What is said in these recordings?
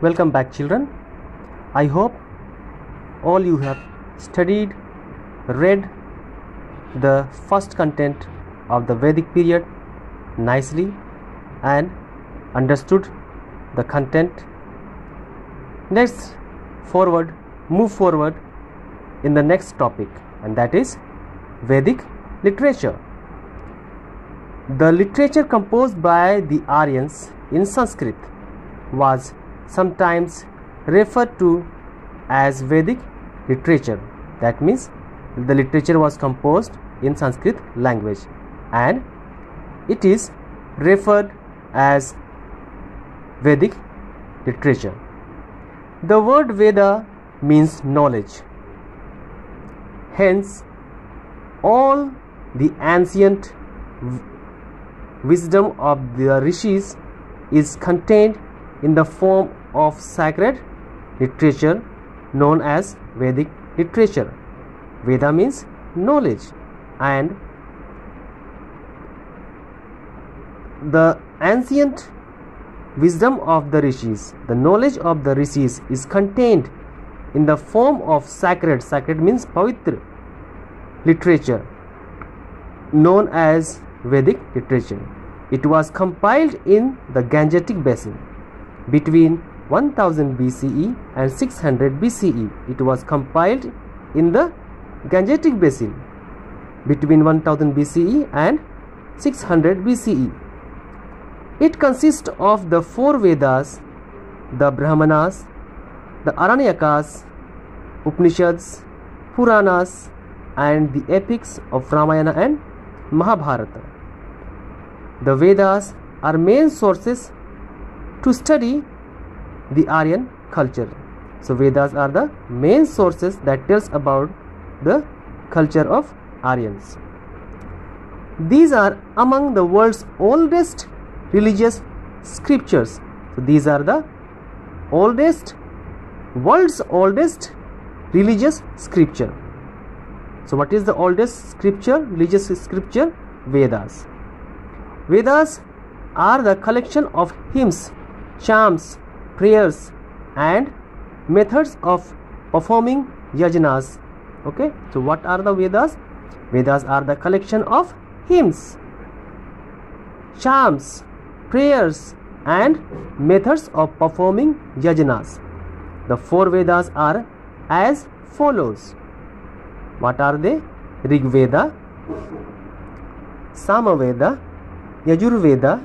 Welcome back, children. I hope all you have studied, read the first content of the Vedic period nicely and understood the content. Let's move forward in the next topic, and that is Vedic literature. The literature composed by the Aryans in Sanskrit was sometimes referred to as Vedic literature. That means the literature was composed in Sanskrit language and it is referred as Vedic literature. The word Veda means knowledge. Hence, all the ancient wisdom of the rishis is contained in the form of sacred literature known as Vedic literature. Veda means knowledge, and the ancient wisdom of the rishis, the knowledge of the rishis is contained in the form of sacred means pavitra literature known as Vedic literature. It was compiled in the Gangetic Basin between 1000 BCE and 600 BCE. It was compiled in the Gangetic Basin between 1000 BCE and 600 BCE. It consists of the four Vedas, the Brahmanas, the Aranyakas, Upanishads, Puranas, and the epics of Ramayana and Mahabharata. The Vedas are main sources to study the Aryan culture. So Vedas are the main sources that tells about the culture of Aryans. These are among the world's oldest religious scriptures. So these are the world's oldest religious scripture. So what is the oldest religious scripture? Vedas. Vedas are the collection of hymns, chants, prayers and methods of performing yajnas. Okay, so what are the Vedas? Vedas are the collection of hymns, chants, prayers and methods of performing yajnas. The four Vedas are as follows. What are they? Rig Veda, Sama Veda, Yajur Veda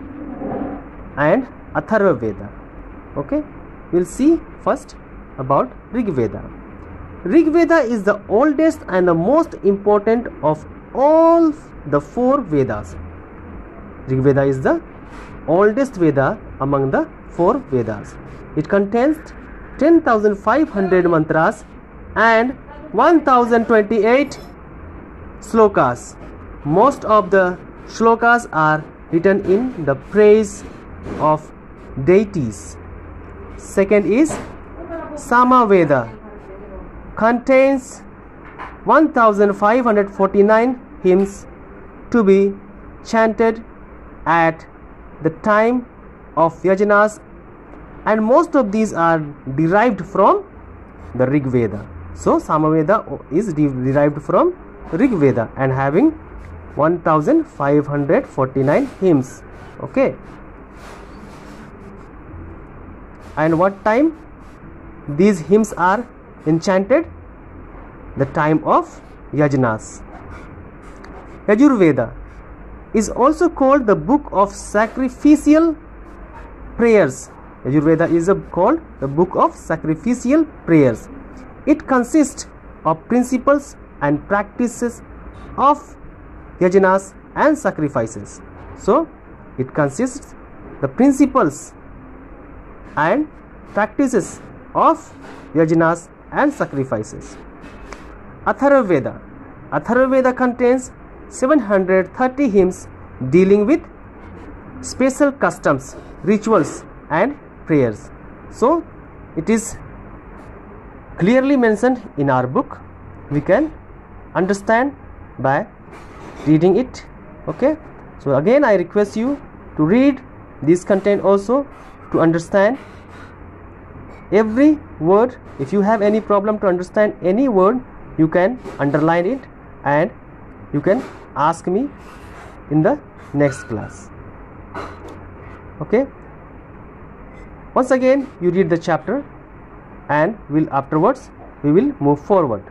and Atharva Veda. Okay, we'll see first about Rig Veda. Rig Veda is the oldest and the most important of all the four Vedas. Rig Veda is the oldest Veda among the four Vedas. It contains 10,500 mantras and 1028 slokas. Most of the slokas are written in the praise of deities. Second is Sama Veda, contains 1549 hymns to be chanted at the time of yajnas, and most of these are derived from the Rig Veda. So Sama Veda is derived from Rig Veda and having 1549 hymns. Okay, and what time these hymns are enchanted? The time of yajnas. Yajur Veda is also called the book of sacrificial prayers. Yajur Veda is called the book of sacrificial prayers. It consists of principles and practices of yajnas and sacrifices. So it consists the principles and practices of yajnas and sacrifices. Atharva Veda. Atharva Veda contains 730 hymns dealing with special customs, rituals and prayers. So it is clearly mentioned in our book. We can understand by reading it. Okay, so again I request you to read this content also to understand every word. If you have any problem to understand any word, you can underline it and you can ask me in the next class. Okay, once again you read the chapter and afterwards we will move forward.